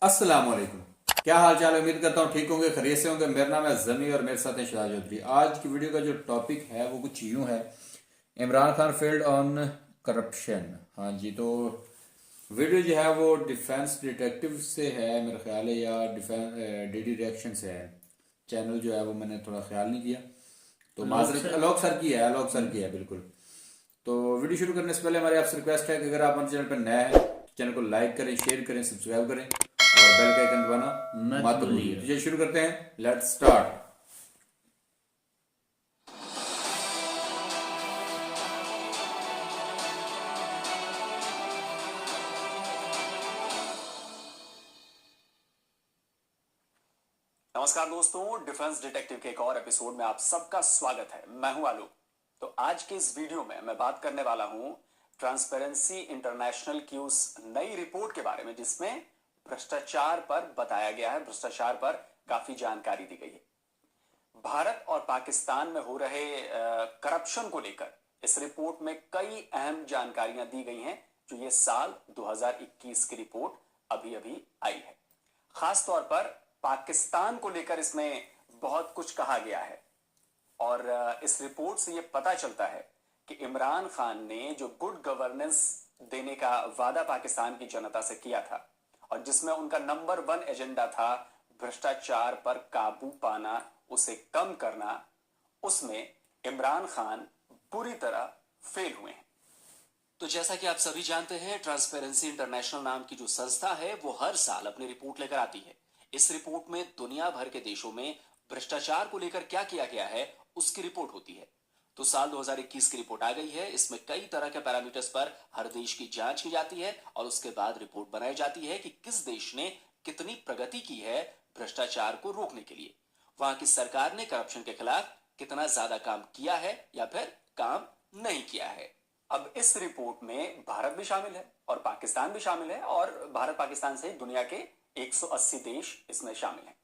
अस्सलाम वालेकुम। क्या हाल चाल है? उम्मीद करता हूँ ठीक होंगे, खैरियत से होंगे। मेरा नाम है जमी और मेरे साथ है शाह चौधरी। आज की वीडियो का जो टॉपिक है वो कुछ यूं है, Imran Khan failed on corruption. हाँ जी, तो वीडियो जो है वो डिफेंस डिटेक्टिव से है मेरा ख्याल है, या डिफेंस डीडी रिएक्शन से है। चैनल जो है वो मैंने थोड़ा ख्याल नहीं किया, तो लोग माजरत। सर। अलोक सर की है, अलोक सर की है बिल्कुल। तो वीडियो शुरू करने से पहले हमारी आपसे रिक्वेस्ट है कि अगर आप हमारे चैनल पर नए हैं, चैनल को लाइक करें, शेयर करें, सब्सक्राइब करें और बेल का आइकन दबाना मत मत भूलिए। तो भूलिएगा। चलिए शुरू करते हैं, लेट्स स्टार्ट। नमस्कार दोस्तों, डिफेंस डिटेक्टिव के एक और एपिसोड में आप सबका स्वागत है। मैं हूं आलोक। तो आज के इस वीडियो में मैं बात करने वाला हूं ट्रांसपेरेंसी इंटरनेशनल की उस नई रिपोर्ट के बारे में जिसमें भ्रष्टाचार पर बताया गया है, भ्रष्टाचार पर काफी जानकारी दी गई है। भारत और पाकिस्तान में हो रहे करप्शन को लेकर इस रिपोर्ट में कई अहम जानकारियां दी गई हैं, जो ये साल 2021 की रिपोर्ट अभी अभी आई है। खास तौर पर पाकिस्तान को लेकर इसमें बहुत कुछ कहा गया है और इस रिपोर्ट से यह पता चलता है कि इमरान खान ने जो गुड गवर्नेंस देने का वादा पाकिस्तान की जनता से किया था और जिसमें उनका नंबर 1 एजेंडा था भ्रष्टाचार पर काबू पाना, उसे कम करना, उसमें इमरान खान पूरी तरह फेल हुए हैं। तो जैसा कि आप सभी जानते हैं, ट्रांसपेरेंसी इंटरनेशनल नाम की जो संस्था है वो हर साल अपनी रिपोर्ट लेकर आती है। इस रिपोर्ट में दुनिया भर के देशों में भ्रष्टाचार को लेकर क्या किया गया है उसकी रिपोर्ट होती है। तो साल 2021 की रिपोर्ट आ गई है। इसमें कई तरह के पैरामीटर्स पर हर देश की जांच की जाती है और उसके बाद रिपोर्ट बनाई जाती है कि किस देश ने कितनी प्रगति की है भ्रष्टाचार को रोकने के लिए। वहां की सरकार ने करप्शन के खिलाफ कितना ज्यादा काम किया है या फिर काम नहीं किया है। अब इस रिपोर्ट में भारत भी शामिल है और पाकिस्तान भी शामिल है और भारत पाकिस्तान सहित दुनिया के 180 देश इसमें शामिल हैं।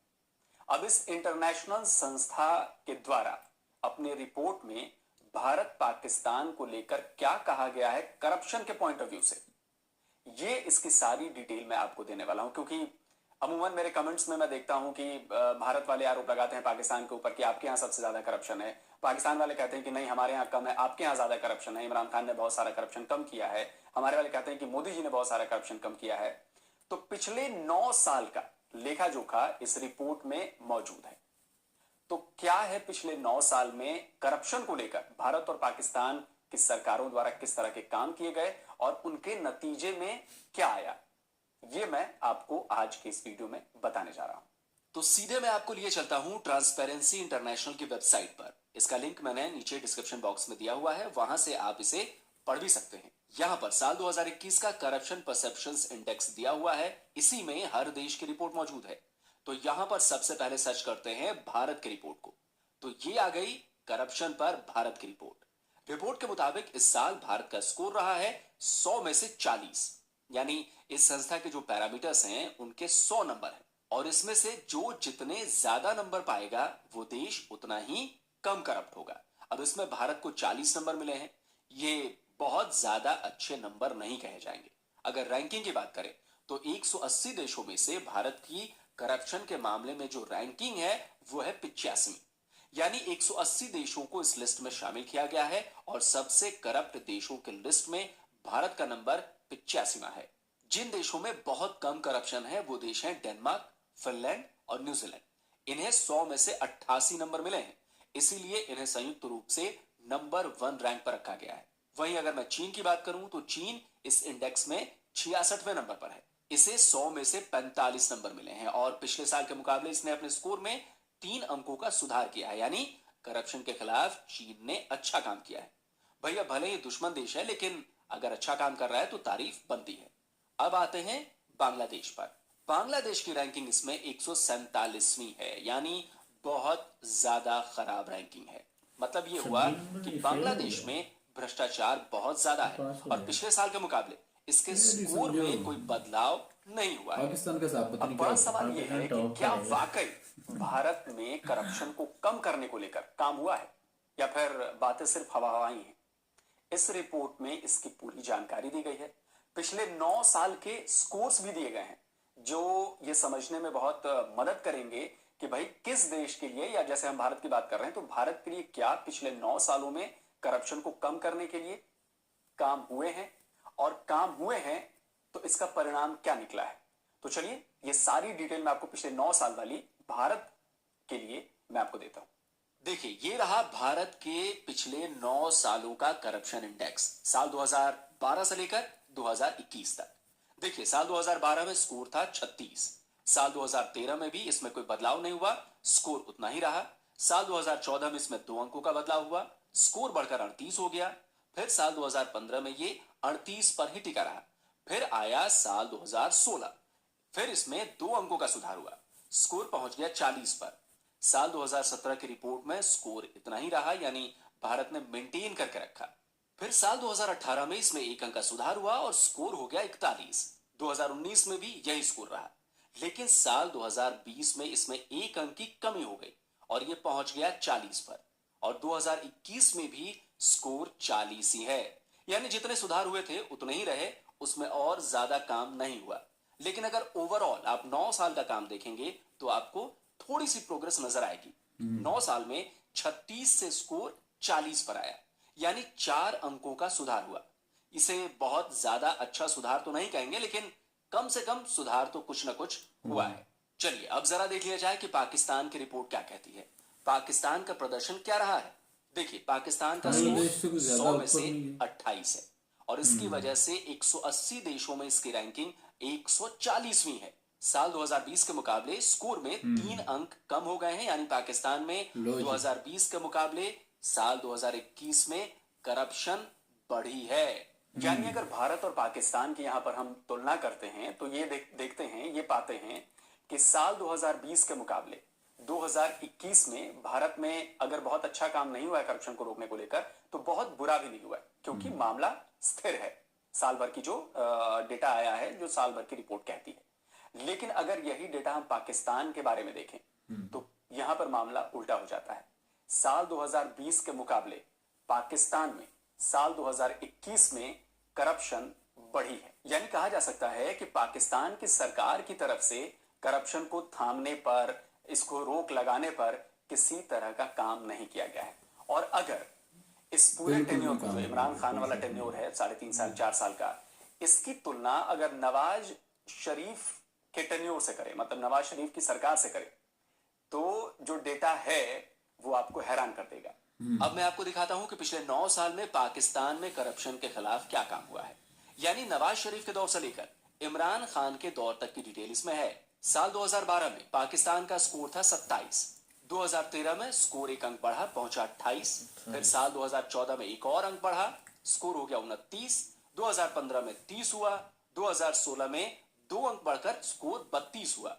अब इस इंटरनेशनल संस्था के द्वारा अपने रिपोर्ट में भारत पाकिस्तान को लेकर क्या कहा गया है करप्शन के पॉइंट ऑफ व्यू से, ये इसकी सारी डिटेल मैं आपको देने वाला हूं। क्योंकि अमूमन मेरे कमेंट्स में मैं देखता हूं कि भारत वाले आरोप लगाते हैं पाकिस्तान के ऊपर कि आपके यहां सबसे ज्यादा करप्शन है, पाकिस्तान वाले कहते हैं कि नहीं हमारे यहां कम है, आपके यहां ज्यादा करप्शन है, इमरान खान ने बहुत सारा करप्शन कम किया है, हमारे वाले कहते हैं कि मोदी जी ने बहुत सारा करप्शन कम किया है। तो पिछले 9 साल का लेखा जोखा इस रिपोर्ट में मौजूद है। तो क्या है पिछले 9 साल में करप्शन को लेकर भारत और पाकिस्तान की सरकारों द्वारा किस तरह के काम किए गए और उनके नतीजे में क्या आया, ये मैं आपको आज के इस वीडियो में बताने जा रहा हूं। तो सीधे मैं आपको लिए चलता हूं ट्रांसपेरेंसी इंटरनेशनल की वेबसाइट पर। इसका लिंक मैंने नीचे डिस्क्रिप्शन बॉक्स में दिया हुआ है, वहां से आप इसे पढ़ भी सकते हैं। यहां पर साल 2021 का करप्शन परसेप्शंस इंडेक्स दिया हुआ है, इसी में हर देश की रिपोर्ट मौजूद है। तो यहां पर सबसे पहले सर्च करते हैं भारत की रिपोर्ट को। तो ये आ गई करप्शन पर भारत की रिपोर्ट। रिपोर्ट के मुताबिक इस साल भारत का स्कोर रहा है 100 में से 40, यानी इस संस्था के जो पैरामीटर्स हैं उनके 100 नंबर है और इसमें से जो जितने ज्यादा नंबर पाएगा वो देश उतना ही कम करप्ट होगा। अब इसमें भारत को 40 नंबर मिले हैं, ये बहुत ज्यादा अच्छे नंबर नहीं कहे जाएंगे। अगर रैंकिंग की बात करें तो 180 देशों में से भारत की करप्शन के मामले में जो रैंकिंग है वो है 85, यानी 180 देशों को इस लिस्ट में शामिल किया गया है और सबसे करप्ट देशों के लिस्ट में भारत का नंबर 85वां है। जिन देशों में बहुत कम करप्शन है वो देश हैं डेनमार्क, फिनलैंड और न्यूजीलैंड। इन्हें 100 में से 88 नंबर मिले हैं, इसीलिए इन्हें संयुक्त रूप से नंबर 1 रैंक पर रखा गया है। वहीं अगर मैं चीन की बात करूं तो चीन इस इंडेक्स में 66वें नंबर पर है। इसे 100 में से 45 नंबर मिले हैं और पिछले साल के मुकाबले इसने अपने स्कोर में 3 अंकों का सुधार किया है, यानी करप्शन के खिलाफ चीन ने अच्छा काम किया है। भैया भले ही दुश्मन देश है लेकिन अगर अच्छा काम कर रहा है तो तारीफ बनती है। अब आते हैं बांग्लादेश पर। बांग्लादेश की रैंकिंग इसमें 147वीं है, यानी बहुत ज्यादा खराब रैंकिंग है। मतलब ये हुआ 26 नंबर कि ये फेल हो बांग्लादेश गया में भ्रष्टाचार बहुत ज्यादा है पास हो और जाएगा। पिछले साल के मुकाबले इसके नहीं स्कोर समझो, में कोई बदलाव नहीं हुआ है। पाकिस्तान का साहब पता अब नहीं क्या बड़ा होता सवाल यह पाकिस्तान है कि टॉप पर क्या है। वाकई भारत में करप्शन को कम करने को लेकर काम हुआ है या फिर बातें सिर्फ हवा हवाई हैं। इस रिपोर्ट में इसकी पूरी जानकारी दी गई है। पिछले 9 साल के स्कोर्स भी दिए गए हैं, जो ये समझने में बहुत मदद करेंगे कि भाई किस देश के लिए, या जैसे हम भारत की बात कर रहे हैं तो भारत के लिए क्या पिछले 9 सालों में करप्शन को कम करने के लिए काम हुए हैं, और काम हुए हैं तो इसका परिणाम क्या निकला है। तो चलिए ये सारी डिटेल मैं आपको पिछले 9 साल वाली भारत के लिए मैं आपको देता हूं। देखिए, ये रहा भारत के पिछले 9 सालों का करप्शन इंडेक्स, साल 2012 से लेकर 2021 तक। देखिए, साल 2012 में स्कोर था 36, साल 2013 में भी इसमें कोई बदलाव नहीं हुआ, स्कोर उतना ही रहा। साल 2014 में इसमें 2 अंकों का बदलाव हुआ, स्कोर बढ़कर 38 हो गया। फिर साल 2015 में ये 38 पर ही टिका रहा। फिर आया साल 2016, फिर इसमें 2 अंकों का सुधार हुआ, स्कोर पहुंच गया 40 पर। साल 2017 की रिपोर्ट में स्कोर इतना ही रहा, यानी भारत ने मेंटेन करके रखा। फिर साल 2018 में इसमें 1 अंक का सुधार हुआ और स्कोर हो गया 41। 2019 में भी यही स्कोर रहा, लेकिन साल 2020 में इसमें 1 अंक की कमी हो गई और ये पहुंच गया 40 पर। और 2021 में भी स्कोर 40 ही है, यानी जितने सुधार हुए थे उतने ही रहे, उसमें और ज्यादा काम नहीं हुआ। लेकिन अगर ओवरऑल आप 9 साल का काम देखेंगे तो आपको थोड़ी सी प्रोग्रेस नजर आएगी। 9 साल में 36 से स्कोर 40 पर आया, यानी 4 अंकों का सुधार हुआ। इसे बहुत ज्यादा अच्छा सुधार तो नहीं कहेंगे, लेकिन कम से कम सुधार तो कुछ ना कुछ हुआ है। चलिए अब जरा देख लिया जाए कि पाकिस्तान की रिपोर्ट क्या कहती है। पाकिस्तान का प्रदर्शन क्या रहा है। देखिए, पाकिस्तान का स्कोर 100 में से 28 है और इसकी वजह से 180 देशों में इसकी रैंकिंग 140वीं है। साल 2020 के मुकाबले स्कोर में 3 अंक कम हो गए हैं, यानी पाकिस्तान में 2020 के मुकाबले साल 2021 में करप्शन बढ़ी है। यानी अगर भारत और पाकिस्तान की यहां पर हम तुलना करते हैं तो ये देखते हैं, ये पाते हैं कि साल 2020 के मुकाबले 2021 में भारत में अगर बहुत अच्छा काम नहीं हुआ है करप्शन को रोकने को लेकर, तो बहुत बुरा भी नहीं हुआ है, क्योंकि मामला स्थिर है। साल भर की जो डेटा आया है, जो साल भर की रिपोर्ट कहती है। लेकिन अगर यही डेटा हम पाकिस्तान के बारे में देखें तो यहां पर मामला उल्टा हो जाता है। साल 2020 के मुकाबले पाकिस्तान में साल 2021 में करप्शन बढ़ी है। यानी कहा जा सकता है कि पाकिस्तान की सरकार की तरफ से करप्शन को थामने पर, इसको रोक लगाने पर किसी तरह का काम नहीं किया गया है। और अगर इस पूरे टेन्योर को, जो इमरान खान वाला टेन्योर है 3.5 साल 4 साल का, इसकी तुलना अगर नवाज शरीफ के टेन्योर से करें, मतलब नवाज शरीफ की सरकार से करें, तो जो डेटा है वो आपको हैरान कर देगा। अब मैं आपको दिखाता हूं कि पिछले 9 साल में पाकिस्तान में करप्शन के खिलाफ क्या काम हुआ है। यानी नवाज शरीफ के दौर से लेकर इमरान खान के दौर तक की डिटेल इसमें है। साल 2012 में पाकिस्तान का स्कोर था 27, 2013 में स्कोर 1 अंक बढ़ा, पहुंचा 28। फिर साल 2014 में 1 और अंक बढ़ा, स्कोर हो गया 29। 2015 में 30 हुआ, 2016 में 2 अंक बढ़कर स्कोर 32 हुआ,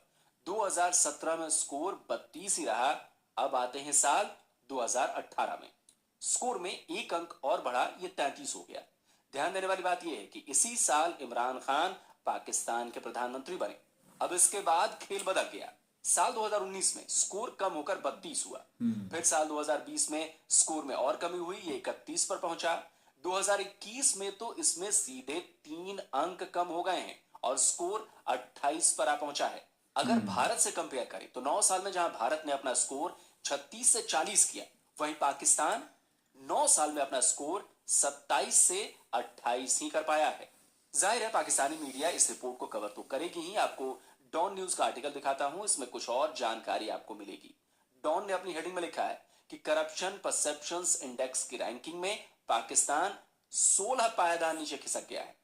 2017 में स्कोर 32 ही रहा। अब आते हैं साल 2018 में, स्कोर में 1 अंक और बढ़ा, ये 33 हो गया। ध्यान देने वाली बात यह है कि इसी साल इमरान खान पाकिस्तान के प्रधानमंत्री बने। अब इसके बाद खेल बदल गया। साल 2019 में स्कोर कम होकर 32 हुआ। फिर साल 2020 में स्कोर में और कमी हुई, ये 31 पर पहुंचा। 2021 में तो इसमें सीधे 3 अंक कम हो गए हैं और स्कोर 28 पर आ पहुंचा है। अगर भारत से कंपेयर करें तो 9 साल में जहां भारत ने अपना स्कोर 36 से 40 किया, वहीं पाकिस्तान 9 साल में अपना स्कोर 27 से 28 ही कर पाया है। जाहिर है पाकिस्तानी मीडिया इस रिपोर्ट को कवर तो करेगी ही। आपको डॉन न्यूज का आर्टिकल दिखाता हूं, इसमें कुछ और जानकारी आपको मिलेगी। डॉन ने अपनी हेडिंग में लिखा है कि करप्शन परसेप्शंस इंडेक्स की रैंकिंग में पाकिस्तान 16 पायदान नीचे खिसक गया है।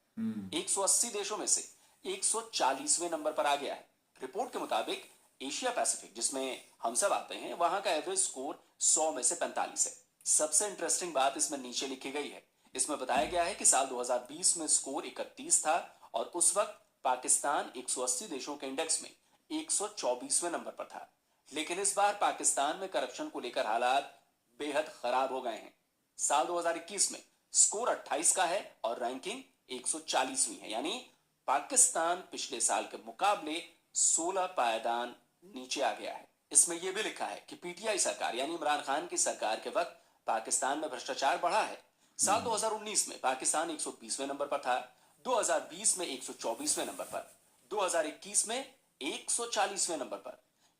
180 देशों में से 140वें नंबर पर आ गया है। रिपोर्ट के मुताबिक एशिया पैसिफिक, जिसमें हम सब आते हैं, वहां का एवरेज स्कोर 100 में से 45 है। सबसे इंटरेस्टिंग बात इसमें नीचे लिखी गई है। इसमें बताया गया है कि साल 2020 में स्कोर 31 था और उस वक्त पाकिस्तान 180 देशों के इंडेक्स में 124वें नंबर पर था। लेकिन इस बार पाकिस्तान में करप्शन को लेकर हालात बेहद खराब हो गए हैं। साल 2021 में स्कोर 28 का है और रैंकिंग 140वीं है, यानी पाकिस्तान पिछले साल के मुकाबले 16 पायदान नीचे आ गया है। इसमें यह भी लिखा है कि पीटीआई सरकार यानी इमरान खान की सरकार के वक्त पाकिस्तान में भ्रष्टाचार बढ़ा है। साल 2019 में पाकिस्तान 120वें नंबर पर था, 2020 में 124वें नंबर पर, 2021 में 140वें नंबर पर,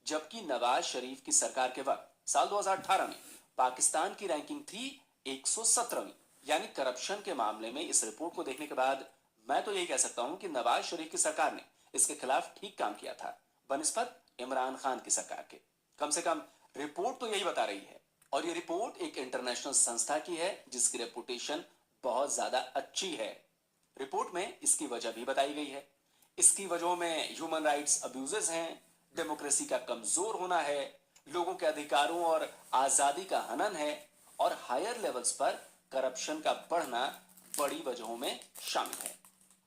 जबकि नवाज शरीफ की सरकार के वक्त साल 2018 में पाकिस्तान की रैंकिंग थी 117वीं। यानी करप्शन के मामले में इस रिपोर्ट को देखने के बाद मैं तो यही कह सकता हूं कि नवाज शरीफ की सरकार ने इसके खिलाफ ठीक काम किया था बनिस्बत इमरान खान की सरकार के। कम से कम रिपोर्ट तो यही बता रही है, और ये रिपोर्ट एक इंटरनेशनल संस्था की है जिसकी रेपुटेशन बहुत ज्यादा अच्छी है। रिपोर्ट में इसकी वजह भी बताई गई है। इसकी वजहों में ह्यूमन राइट्स अब्यूजेस हैं, डेमोक्रेसी का कमजोर होना है, लोगों के अधिकारों और आजादी का हनन है, और हायर लेवल्स पर करप्शन का बढ़ना बड़ी वजहों में शामिल है।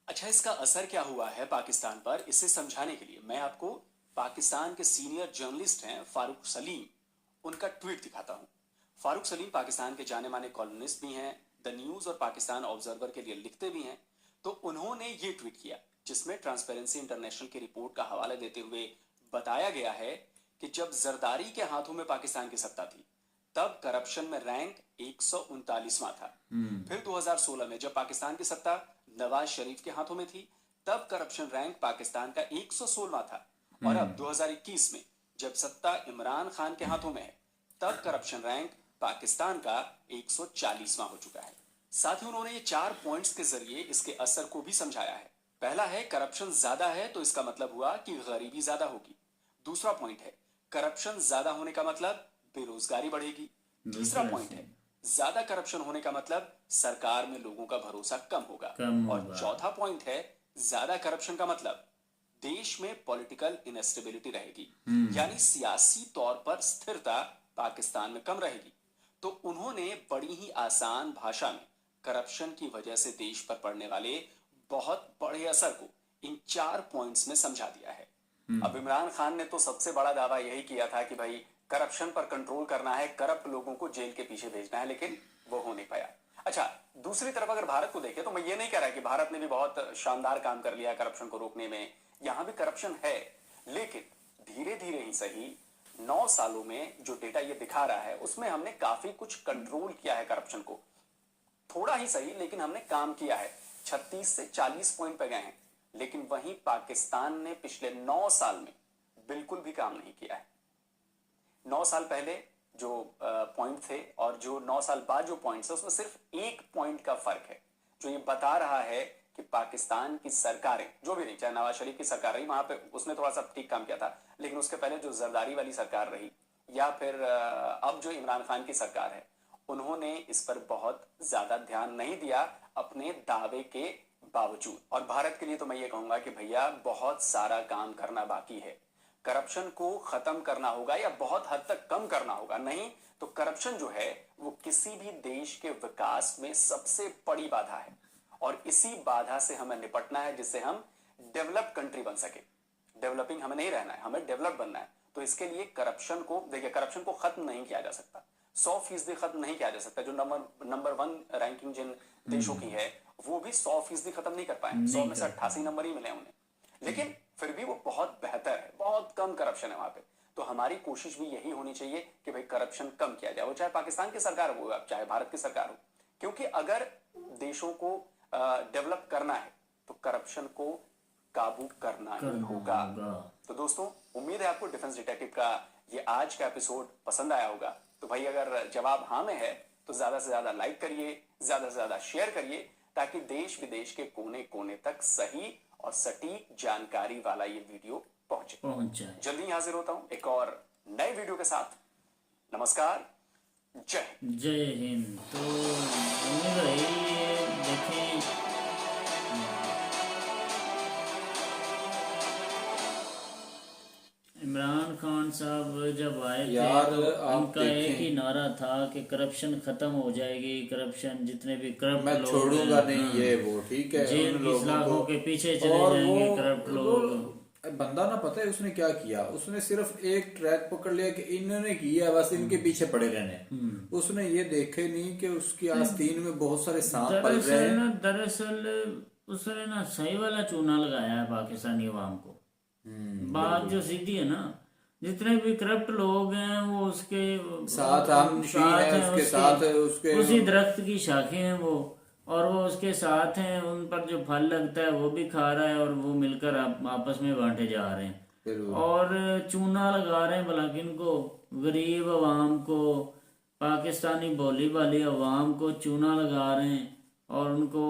अच्छा, इसका असर क्या हुआ है पाकिस्तान पर, इसे समझाने के लिए मैं आपको पाकिस्तान के सीनियर जर्नलिस्ट हैं फारूक सलीम, उनका ट्वीट दिखाता हूं। फारूक सलीम पाकिस्तान के जाने माने कॉलमनिस्ट भी हैं, द न्यूज और पाकिस्तान ऑब्जर्वर के लिए लिखते भी हैं। तो उन्होंने ये ट्वीट किया जिसमें ट्रांसपेरेंसी इंटरनेशनल की रिपोर्ट का हवाला देते हुए बताया गया है कि जब जरदारी के हाथों में पाकिस्तान की सत्ता थी तब करप्शन में रैंक 139वां था। फिर 2016 में जब पाकिस्तान की सत्ता नवाज शरीफ के हाथों में थी तब करप्शन रैंक पाकिस्तान का 116वां था, और अब 2021 में जब सत्ता इमरान खान के हाथों में है तब करप्शन रैंक पाकिस्तान का 140वां हो चुका है। साथ ही उन्होंने ये 4 पॉइंट्स के जरिए इसके असर को भी समझाया है। पहला है, करप्शन ज्यादा है तो इसका मतलब हुआ कि गरीबी ज्यादा होगी। दूसरा पॉइंट है, करप्शन ज्यादा होने का मतलब बेरोजगारी बढ़ेगी। तीसरा पॉइंट है, ज्यादा करप्शन होने का मतलब सरकार में लोगों का भरोसा कम होगा। और चौथा पॉइंट है, ज्यादा करप्शन का मतलब देश में पॉलिटिकल इनस्टेबिलिटी रहेगी, यानी सियासी तौर पर स्थिरता पाकिस्तान में कम रहेगी। तो उन्होंने बड़ी ही आसान भाषा में करप्शन की वजह से देश पर पड़ने वाले बहुत बड़े असर को इन 4 पॉइंट्स में समझा दिया है। अब इमरान खान ने तो सबसे बड़ा दावा यही किया था कि भाई करप्शन पर कंट्रोल करना है, करप्ट लोगों को जेल के पीछे भेजना है, लेकिन वो हो नहीं पाया। अच्छा, दूसरी तरफ अगर भारत को देखें तो मैं ये नहीं कह रहा कि भारत ने भी बहुत शानदार काम कर लिया करप्शन को रोकने में, यहां भी करप्शन है, लेकिन धीरे धीरे ही सही 9 सालों में जो डेटा ये दिखा रहा है उसमें हमने काफी कुछ कंट्रोल किया है करप्शन को। थोड़ा ही सही, लेकिन हमने काम किया है। 36 से 40 पॉइंट पे गए हैं, लेकिन वहीं पाकिस्तान ने पिछले 9 साल में बिल्कुल भी काम नहीं किया है। 9 साल पहले जो पॉइंट थे और जो 9 साल बाद जो पॉइंट्स है उसमें सिर्फ 1 पॉइंट का फर्क है, जो ये बता रहा है कि पाकिस्तान की सरकारें जो भी रही, चाहे नवाज शरीफ की सरकार रही, वहां पे उसने थोड़ा सा ठीक काम किया था, लेकिन उसके पहले जो जरदारी वाली सरकार रही या फिर अब जो इमरान खान की सरकार है, उन्होंने इस पर बहुत ज्यादा ध्यान नहीं दिया अपने दावे के बावजूद। और भारत के लिए तो मैं ये कहूंगा कि भैया बहुत सारा काम करना बाकी है। करप्शन को खत्म करना होगा या बहुत हद तक कम करना होगा, नहीं तो करप्शन जो है वो किसी भी देश के विकास में सबसे बड़ी बाधा है, और इसी बाधा से हमें निपटना है जिससे हम डेवलप कंट्री बन सके। डेवलपिंग हमें नहीं रहना है, हमें डेवलप बनना है। तो इसके लिए करप्शन को देखिए, करप्शन को खत्म नहीं किया जा सकता, 100% खत्म नहीं किया जा सकता। जो नंबर 1 रैंकिंग जिन देशों की है वो भी 100% खत्म नहीं कर पाए, 100 में से 88 नंबर ही मिले उन्हें, लेकिन फिर भी वो बहुत बेहतर है, बहुत कम करप्शन है वहां पे। तो हमारी कोशिश भी यही होनी चाहिए कि भाई करप्शन कम किया जाए, वो चाहे पाकिस्तान की सरकार हो चाहे भारत की सरकार हो, क्योंकि अगर देशों को डेवलप करना है तो करप्शन को काबू करना ही होगा। तो दोस्तों, उम्मीद है आपको डिफेंस डिटेक्टिव का ये आज का एपिसोड पसंद आया होगा। तो भाई अगर जवाब हाँ में है तो ज्यादा से ज्यादा लाइक करिए, ज्यादा से ज्यादा शेयर करिए, ताकि देश विदेश के कोने कोने तक सही और सटीक जानकारी वाला ये वीडियो पहुंचे। जल्दी हाजिर होता हूं एक और नए वीडियो के साथ। नमस्कार, जय हिंद। तो उम्मीद रही देखें, इमरान खान साहब जब आए थे तो उनका एक ही नारा था कि करप्शन खत्म हो जाएगी, करप्शन जितने भी करप्ट मैं लोग छोड़ूंगा नहीं, ये वो ठीक है, जेल की सलाखों के पीछे चले जाएंगे करप्ट लोग। बंदा ना पता है उसने क्या किया, उसने सिर्फ एक ट्रैक पकड़ लिया कि इन्होंने किया, बस इनके पीछे पड़े रहने। उसने ये देखे नहीं कि उसकी आस्तीन में बहुत सारे सांप पल रहे हैं। दरअसल उसने ना सही वाला चूना लगाया है पाकिस्तानी अवाम को। बात जो सीधी है ना, जितने भी करप्ट लोग हैं वो उसके साथ हम है, उसके साथ उसके उसी दरख्त की शाखें हैं वो। और वो उसके साथ हैं, उन पर जो फल लगता है वो भी खा रहा है और वो मिलकर आपस में बांटे जा रहे हैं। बिल्कुल। और चूना लगा रहे हैं भला किनको, गरीब अवाम को, पाकिस्तानी बोली वाली अवाम को चूना लगा रहे हैं। और उनको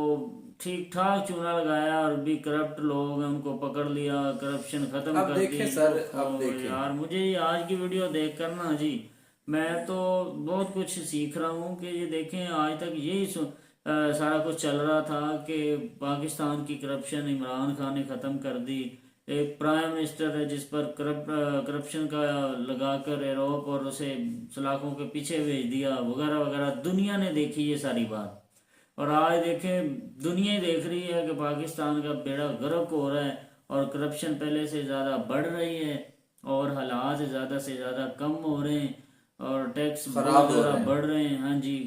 ठीक ठाक चूना लगाया और भी करप्ट लोग हैं उनको पकड़ लिया, करप्शन खत्म अब कर दी। देखें सर, अब देखें यार मुझे ये आज की वीडियो देख कर ना जी, मैं तो बहुत कुछ सीख रहा हूँ कि ये देखें आज तक यही सारा कुछ चल रहा था कि पाकिस्तान की करप्शन इमरान खान ने ख़त्म कर दी। एक प्राइम मिनिस्टर है जिस पर करप्शन का लगाकर आरोप और उसे सलाखों के पीछे भेज दिया वगैरह वगैरह। दुनिया ने देखी ये सारी बात, और आज देखें दुनिया ही देख रही है कि पाकिस्तान का बेड़ा गर्क हो रहा है और करप्शन पहले से ज़्यादा बढ़ रही है और हालात ज़्यादा से ज़्यादा कम हो रहे हैं और टैक्स बहुत ज़्यादा बढ़ रहे हैं। हाँ जी,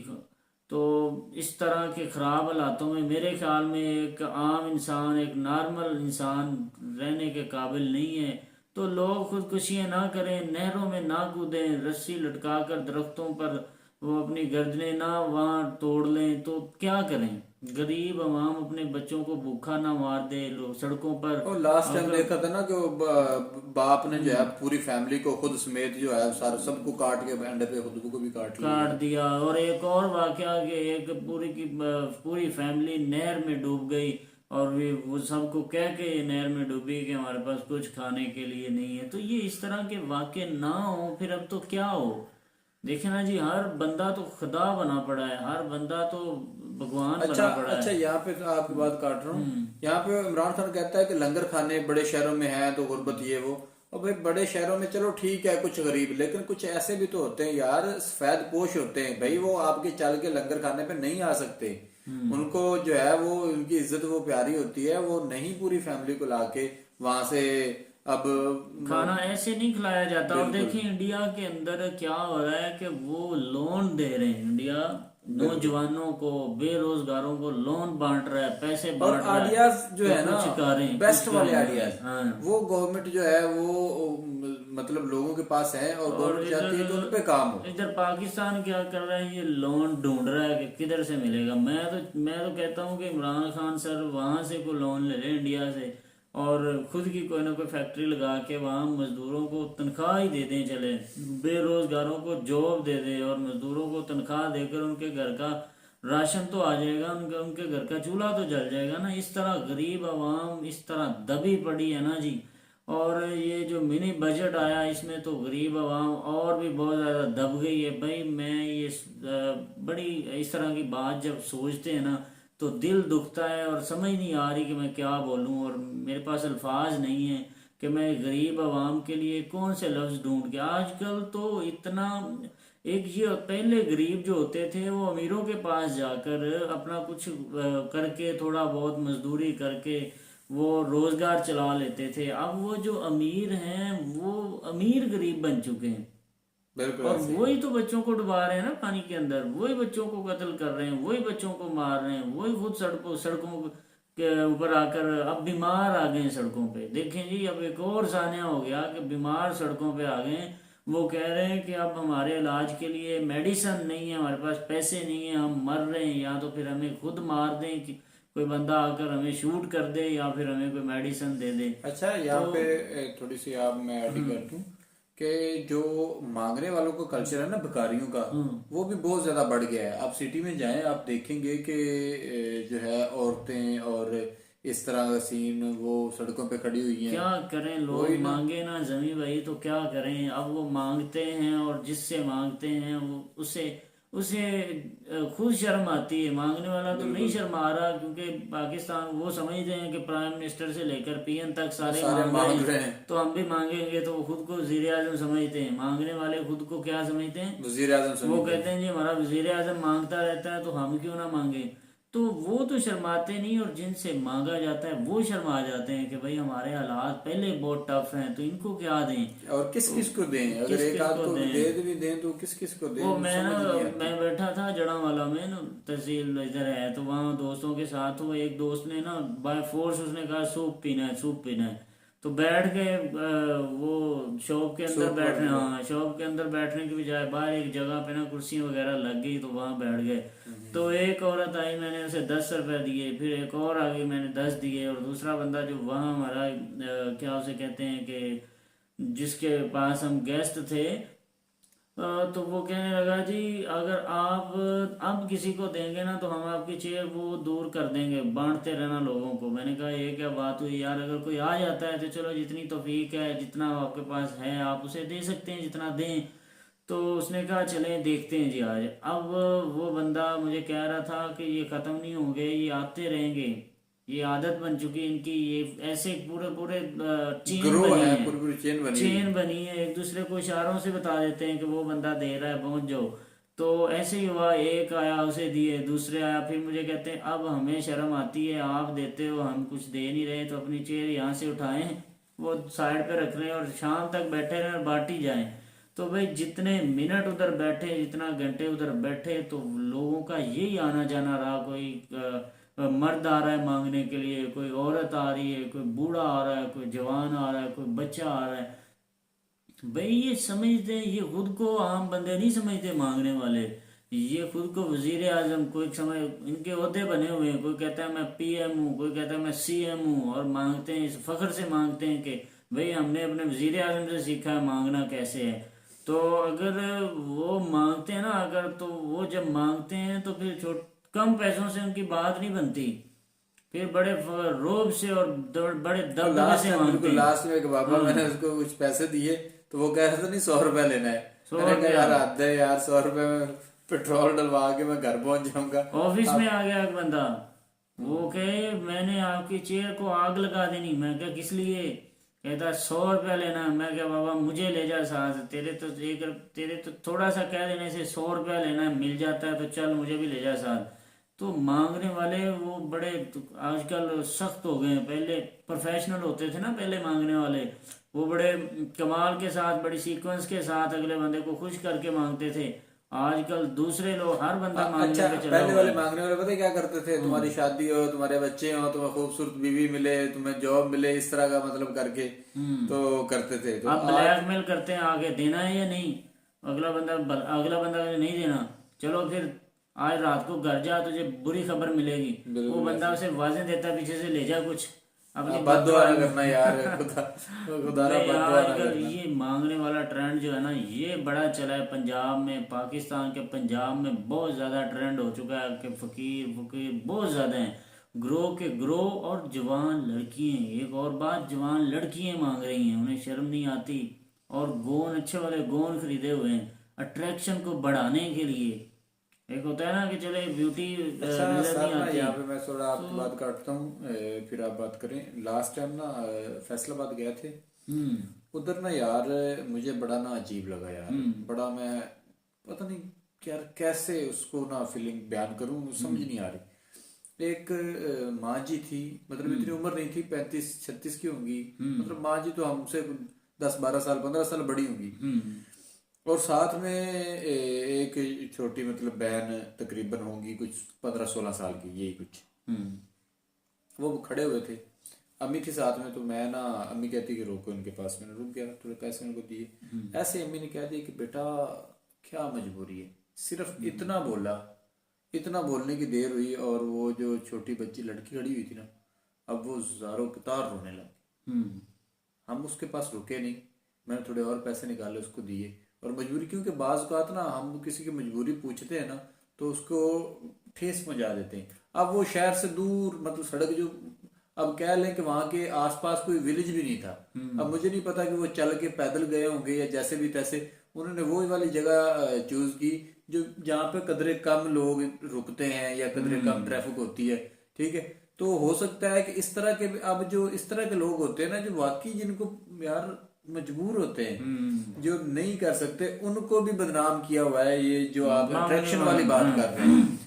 तो इस तरह के ख़राब हालातों में मेरे ख्याल में एक आम इंसान, एक नॉर्मल इंसान रहने के काबिल नहीं है। तो लोग खुदकुशियाँ ना करें, नहरों में ना कूदें, रस्सी लटका कर दरख्तों पर वो अपनी गर्दनें ना वहाँ तोड़ लें। तो क्या करें, गरीब अवाम अपने बच्चों को भूखा ना मार दे लोग सड़कों पर। और लास्ट टाइम देखा था ना कि वो बाप ने जो है पूरी फैमिली को खुद समेत जो है सारा सबको काट के एंड पे खुद को भी काट दिया। और एक और वाकया कि एक पूरी की पूरी फैमिली नहर में डूब गई और वो सबको कह के ये नहर में डूबी कि हमारे पास कुछ खाने के लिए नहीं है। तो ये इस तरह के वाकये ना हो फिर अब तो क्या हो। देखे ना जी, हर बंदा तो खुदा बना पड़ा है, हर बंदा तो भगवान बना पड़ा है। अच्छा, यहाँ पे तो आपकी बात काट रहा हूँ। यहाँ पे इमरान खान कहता है कि लंगर खाने बड़े शहरों में हैं तो गुर्बत ये वो। और भाई बड़े शहरों में चलो ठीक है कुछ गरीब, लेकिन कुछ ऐसे भी तो होते हैं यार, सफेद पोश होते हैं भाई, वो आपके चल के लंगर खाने पे नहीं आ सकते। उनको जो है वो उनकी इज्जत वो प्यारी होती है, वो नहीं पूरी फैमिली को लाके वहां से अब खाना ऐसे नहीं खिलाया जाता। और देखिए इंडिया के अंदर क्या हो रहा है कि वो लोन दे रहे हैं, इंडिया नौजवानों को, बेरोजगारों को लोन बांट रहा है, पैसे बांट रहा है। आइडियाज जो है ना बेस्ट वाले आइडियाज, हाँ। वो गवर्नमेंट जो है वो मतलब लोगों के पास है और गवर्नमेंट चाहती है कि उन पे काम हो। इधर पाकिस्तान क्या कर रहा है, ये लोन ढूंढ रहा है कि किधर से मिलेगा। मैं तो कहता हूँ कि इमरान खान सर वहां से कोई लोन ले ले इंडिया से और खुद की कोई ना कोई फैक्ट्री लगा के वहाँ मजदूरों को तनख्वाह ही दे दें, चले बेरोजगारों को जॉब दे दें और मजदूरों को तनख्वाह देकर उनके घर का राशन तो आ जाएगा, उनके घर का चूल्हा तो जल जाएगा ना। इस तरह गरीब आवाम इस तरह दबी पड़ी है ना जी। और ये जो मिनी बजट आया इसमें तो गरीब आवाम और भी बहुत ज़्यादा दब गई है। भाई मैं ये बड़ी इस तरह की बात जब सोचते हैं ना तो दिल दुखता है और समझ नहीं आ रही कि मैं क्या बोलूं, और मेरे पास अल्फाज नहीं है कि मैं गरीब आवाम के लिए कौन से लफ्ज़ ढूंढ के। आजकल तो इतना एक ये पहले गरीब जो होते थे वो अमीरों के पास जाकर अपना कुछ करके थोड़ा बहुत मजदूरी करके वो रोजगार चला लेते थे। अब वो जो अमीर हैं वो अमीर गरीब बन चुके हैं और वही तो बच्चों को डुबा रहे हैं ना पानी के अंदर, वही बच्चों को कत्ल कर रहे हैं, वही बच्चों को मार रहे हैं, वही खुद सड़कों के ऊपर आकर अब बीमार आ गए सड़कों पे। देखें जी, अब एक और सान्या हो गया कि बीमार सड़कों पे आ गए। वो कह रहे हैं कि अब हमारे इलाज के लिए मेडिसिन नहीं है, हमारे पास पैसे नहीं है, हम मर रहे हैं, या तो फिर हमें खुद मार दें कि कोई बंदा आकर हमें शूट कर दे या फिर हमें कोई मेडिसिन दे दे। अच्छा, यहाँ पे थोड़ी सी आप मैं ऐड कर दूं कि जो मांगने वालों का कल्चर है ना भिखारियों का, वो भी बहुत ज्यादा बढ़ गया है। आप सिटी में जाएं आप देखेंगे कि जो है औरतें और इस तरह का सीन वो सड़कों पे खड़ी हुई हैं। क्या करें, लोग मांगे ना जमी भाई, तो क्या करें। अब वो मांगते हैं और जिससे मांगते हैं वो उसे खुद शर्म आती है। मांगने वाला तो नहीं शर्मा रहा, क्योंकि पाकिस्तान वो समझते हैं कि प्राइम मिनिस्टर से लेकर पीएम तक सारे मांग रहे हैं तो हम भी मांगेंगे। तो वो खुद को वजीर आजम समझते हैं, मांगने वाले खुद को क्या समझते हैं, वजीर आजम। वो कहते हैं जी हमारा वजीर आजम मांगता रहता है तो हम क्यों ना मांगे। तो वो तो शर्माते नहीं, और जिनसे मांगा जाता है वो शर्मा जाते हैं कि भाई हमारे हालात पहले बहुत टफ हैं तो इनको क्या दें और किस किस को दें। अगर एक आध को दे भी दें तो किस किस को दें। वो मैं बैठा था जड़ावाला में ना, तहसील इधर है, तो वहाँ दोस्तों के साथ वो एक दोस्त ने ना बाय फोर्स उसने कहा सूप पीना है, सूप पीना है। तो बैठ गए वो शॉप के अंदर बैठने, हाँ शॉप के अंदर बैठने की बजाय बाहर एक जगह पे ना कुर्सी वगैरह लग गई तो वहाँ बैठ गए। तो एक औरत आई, मैंने उसे 10 रुपए दिए, फिर एक और आ गई, मैंने 10 दिए, और दूसरा बंदा जो वहाँ हमारा क्या उसे कहते हैं कि जिसके पास हम गेस्ट थे, तो वो कहने लगा जी अगर आप अब किसी को देंगे ना तो हम आपकी चेयर वो दूर कर देंगे, बांटते रहना लोगों को। मैंने कहा ये क्या बात हुई यार, अगर कोई आ जाता है तो चलो जितनी तौफीक है, जितना आपके पास है आप उसे दे सकते हैं, जितना दें। तो उसने कहा चलें देखते हैं जी आज। अब वो बंदा मुझे कह रहा था कि ये ख़त्म नहीं होंगे, ये आते रहेंगे, ये आदत बन चुकी है इनकी, ये ऐसे पूरे पूरे चेन ग्रो बनी है, है, पूरी पूरी चेन बनी हुई है। चेन बनी है, एक दूसरे को इशारों से बता देते हैं कि वो बंदा दे रहा है पहुंच जाओ। तो ऐसे ही हुआ, एक आया उसे दिए, दूसरे आया, फिर मुझे कहते हैं अब हमें शर्म आती है, आप देते हो हम कुछ दे नहीं रहे, तो अपनी चेयर यहाँ से उठाएं, वो साइड पे रख रहे हैं और शाम तक बैठे रहें और बांटी जाएं। तो भाई जितने मिनट उधर बैठे, जितना घंटे उधर बैठे, तो लोगों का यही आना जाना रहा। कोई मर्द आ रहा है मांगने के लिए, कोई औरत आ रही है, कोई बूढ़ा आ रहा है, कोई जवान आ रहा है, कोई बच्चा आ रहा है। भाई ये समझते हैं, ये खुद को आम बंदे नहीं समझते मांगने वाले, ये खुद को वजीर आजम, कोई समय इनके ओहदे बने हुए हैं, कोई कहता है मैं पीएम हूँ, कोई कहता है मैं सीएम हूँ, और मांगते हैं, इस फख्र से मांगते हैं कि भाई हमने अपने वजीर आजम से सीखा है मांगना कैसे है। तो अगर वो मांगते हैं ना, अगर तो वो जब मांगते हैं तो फिर कम पैसों से उनकी बात नहीं बनती, फिर बड़े रोब से और बड़े दबदबे लास्ट से में मांगते बिल्कुल हैं। लास्ट में एक बाबा मैंने उसको कुछ पैसे दिए तो वो कह रहा था नहीं 100 रुपया लेना है। 100 मैंने कहा रुपया। यार हद है यार, 100 रुपये में पेट्रोल डलवा के मैं घर पहुंच जाऊंगा। ऑफिस में आ गया एक बंदा, वो कहे मैंने आपकी चेयर को आग लगा देनी। मैं क्या किस लिए? कहता 100 रुपया लेना है। मैं क्या बाबा मुझे ले जा साथ, तेरे तो थोड़ा सा कह देने से 100 रुपया लेना है, मिल जाता है तो चल मुझे भी ले जा साथ। तो मांगने वाले वो बड़े आजकल सख्त हो गए हैं, पहले प्रोफेशनल होते थे ना पहले मांगने वाले, वो बड़े कमाल के साथ, बड़ी सीक्वेंस के साथ अगले बंदे को खुश करके मांगते थे। आजकल दूसरे लोग, हर बंदा मांगने अच्छा, पे चला पहले हुआ वाले है। मांगने वाले पता है क्या करते थे? तुम्हारी शादी हो, तुम्हारे बच्चे हो, तुम्हें खूबसूरत बीवी मिले, तुम्हें जॉब मिले, इस तरह का मतलब करके तो करते थे। तो आप ब्लैकमेल करते हैं आगे देना है या नहीं, अगला बंदा नहीं देना, चलो फिर आज रात को घर जा, तुझे बुरी खबर मिलेगी। वो बंदा उसे वाजे देता है पीछे से, ले जा कुछ अपनी बददुआ ना करना यार, खुदा ना नहीं, बददुआ ना आजकल करना। ये मांगने वाला ट्रेंड जो है ना, ये बड़ा चला है पंजाब में, पाकिस्तान के पंजाब में बहुत ज्यादा ट्रेंड हो चुका है कि फकीर फकीर बहुत ज्यादा हैं, ग्रो और जवान लड़कियां। एक और बात, जवान लड़कियां मांग रही हैं, उन्हें शर्म नहीं आती, और गोन अच्छे वाले गोन खरीदे हुए हैं अट्रैक्शन को बढ़ाने के लिए। एक होता है ना कि चले ब्यूटी अच्छा नजर सर नहीं ना, आती। यहाँ पे मैं थोड़ा आपकी बात काटता हूँ, फिर आप बात करें। लास्ट टाइम ना फैसलाबाद गए थे, उधर ना यार मुझे बड़ा ना अजीब लगा यार, बड़ा, मैं पता नहीं यार कैसे उसको ना फीलिंग बयान करूँ, समझ नहीं आ रही। एक माँ जी थी, मतलब इतनी उम्र नहीं थी, 35-36 की होंगी, मतलब माँ जी तो हमसे 10-12 साल 15 साल बड़ी होंगी, और साथ में एक छोटी मतलब बहन तकरीबन होंगी कुछ 15-16 साल की, यही कुछ। वो खड़े हुए थे, अम्मी थी साथ में। तो मैं ना, अम्मी कहती कि रोको इनके पास, मैंने रुक गया, थोड़े पैसे उनको दिए। ऐसे अम्मी ने कह दिया कि बेटा क्या मजबूरी है, सिर्फ इतना बोला, इतना बोलने की देर हुई, और वो जो छोटी बच्ची लड़की खड़ी हुई थी ना, अब वो ज़ारों कतार रोने लगी। हम उसके पास रुके नहीं, मैंने थोड़े और पैसे निकाले उसको दिए, और मजबूरी, क्योंकि बाज़ बात ना हम किसी की मजबूरी पूछते हैं ना तो उसको ठेस पहुंचा देते हैं। अब वो शहर से दूर, मतलब सड़क जो, अब कह लें कि वहाँ के आसपास कोई विलेज भी नहीं था। अब मुझे नहीं पता कि वो चल के पैदल गए होंगे या जैसे भी तैसे, उन्होंने वो वाली जगह चूज की जो जहाँ पे कदरे कम लोग रुकते हैं या कदरे कम ट्रैफिक होती है, ठीक है। तो हो सकता है कि इस तरह के, अब जो इस तरह के लोग होते हैं ना, जो वाकई जिनको यार मजबूर होते हैं, जो नहीं कर सकते, उनको भी बदनाम किया हुआ है। ये जो आप अट्रैक्शन वाली बात कर रहे हैं,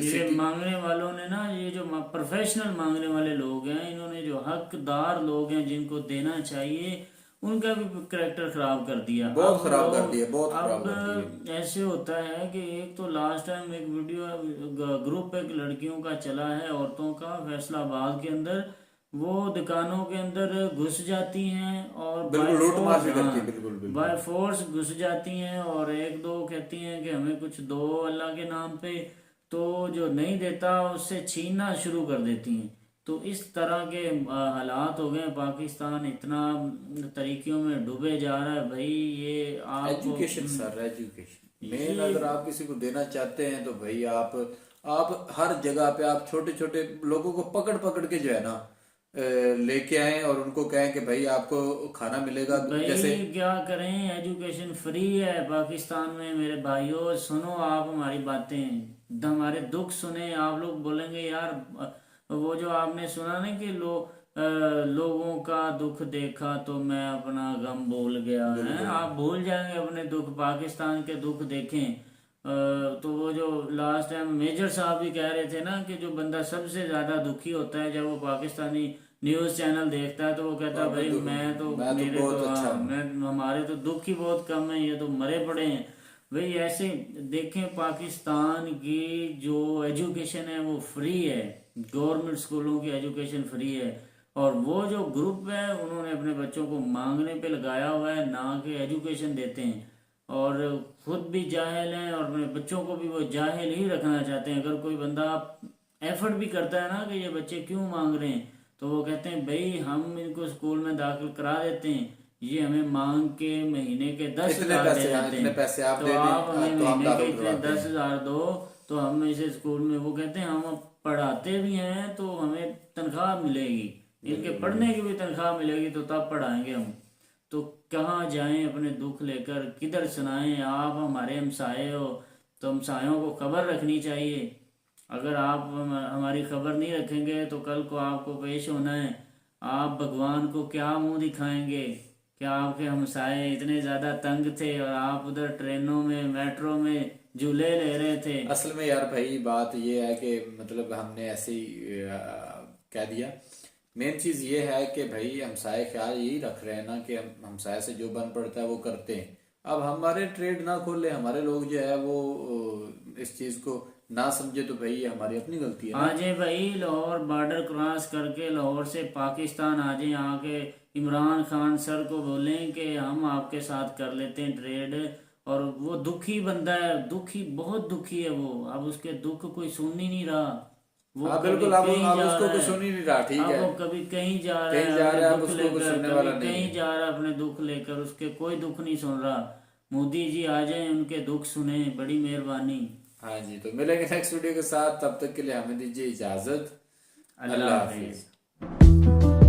ये मांगने वालों ने ना, ये जो प्रोफेशनल मांगने वाले लोग हैं, इन्होंने जो हकदार लोग हैं जिनको देना चाहिए, उनका भी करेक्टर खराब कर दिया, बहुत खराब कर दिया, बहुत खराब कर अब दिया। ऐसे होता है कि एक तो लास्ट टाइम एक वीडियो ग्रुप एक लड़कियों का चला है, औरतों का, फैसलाबाद के अंदर, वो दुकानों के अंदर घुस जाती हैं और बिल्कुल लूटमार भी करती है, बिल्कुल बिल्कुल बाय फोर्स घुस जाती हैं, और एक दो कहती हैं कि हमें कुछ दो अल्लाह के नाम पे। तो जो नहीं देता उससे छीनना शुरू कर देती हैं। तो इस तरह के हालात हो गए। पाकिस्तान इतना तरीक़ों में डूबे जा रहा है भाई। ये आप एजुकेशन सर, एजुकेशन मेन। अगर आप किसी को देना चाहते हैं तो भाई आप हर जगह पे आप छोटे छोटे लोगों को पकड़ पकड़ के जो है ना लेके आए और उनको कहें कि भाई आपको खाना मिलेगा। भाई जैसे क्या करें, एजुकेशन फ्री है पाकिस्तान में। मेरे भाइयों सुनो आप हमारी बातें, हमारे दुख सुने। आप लोग बोलेंगे यार वो जो आपने सुना ना कि लोगों का दुख देखा तो मैं अपना गम भूल गया है। आप भूल जाएंगे अपने दुख, पाकिस्तान के दुख देखें। तो वो जो लास्ट टाइम मेजर साहब भी कह रहे थे ना कि जो बंदा सबसे ज्यादा दुखी होता है जब वो पाकिस्तानी न्यूज चैनल देखता है, तो वो कहता है भाई मैं तो मेरे बहुत तो अच्छा हाँ, हूँ। हमारे तो दुख ही बहुत कम है, ये तो मरे पड़े हैं। भाई ऐसे देखें, पाकिस्तान की जो एजुकेशन है वो फ्री है, गवर्नमेंट स्कूलों की एजुकेशन फ्री है। और वो जो ग्रुप है उन्होंने अपने बच्चों को मांगने पे लगाया हुआ है, ना कि एजुकेशन देते हैं। और खुद भी जाहिल हैं और अपने बच्चों को भी वो जाहिल ही रखना चाहते हैं। अगर कोई बंदा एफर्ट भी करता है ना कि ये बच्चे क्यों मांग रहे हैं, तो वो कहते हैं भाई हम इनको स्कूल में दाखिल करा देते हैं, ये हमें मांग के महीने के 10,000 दे देते इतने हैं, पैसे आप तो दे आप दें हमें तो हम महीने के दाखिल इतने करवाते हैं। 10,000 दो तो हम इसे स्कूल में, वो कहते हैं हम पढ़ाते भी हैं तो हमें तनख्वाह मिलेगी, इनके पढ़ने की भी तनख्वाह मिलेगी तो तब पढ़ाएंगे हम। तो कहाँ जाएं अपने दुख लेकर, किधर सुनाएं। आप हमारे हमसाए हो तो हमसायों को खबर रखनी चाहिए। अगर आप हमारी खबर नहीं रखेंगे तो कल को आपको पेश होना है। आप भगवान को क्या मुंह दिखाएंगे कि आपके हमसाए इतने ज़्यादा तंग थे और आप उधर ट्रेनों में मेट्रो में झूले ले रहे थे। असल में यार भाई बात ये है कि मतलब हमने ऐसे ही कह दिया। मेन चीज ये है कि भाई हमसाए ख्याल यही रख रहे हैं ना कि हम हमसाए से जो बन पड़ता है वो करते हैं। अब हमारे ट्रेड ना खोले, हमारे लोग जो है वो इस चीज को ना समझे तो भाई ये हमारी अपनी गलती है ना। आ जाए भाई, लाहौर बॉर्डर क्रॉस करके लाहौर से पाकिस्तान आ जाए, आके इमरान खान सर को बोलें कि हम आपके साथ कर लेते हैं ट्रेड। और वो दुखी बंदा है, दुखी, बहुत दुखी है वो। अब उसके दुख कोई सुन ही नहीं रहा। वो हाँ कभी बिल्कुल। अब कहीं अब जा उसको रहा कुछ है, सुन ही नहीं रहा। ठीक अब है, वो कभी कहीं जा रहा कहीं है जा अपने रहा है, अब दुख उसको कुछ लेकर, सुनने कभी वाला नहीं कहीं है। जा रहा है अपने दुख लेकर, उसके कोई दुख नहीं सुन रहा। मोदी जी आ जाए, उनके दुख सुने, बड़ी मेहरबानी। हाँ जी, तो मिलेंगे नेक्स्ट वीडियो के साथ, तब तक के लिए हमें दीजिए इजाजत। अल्लाह अल्लाह हाफिज। हाफिज।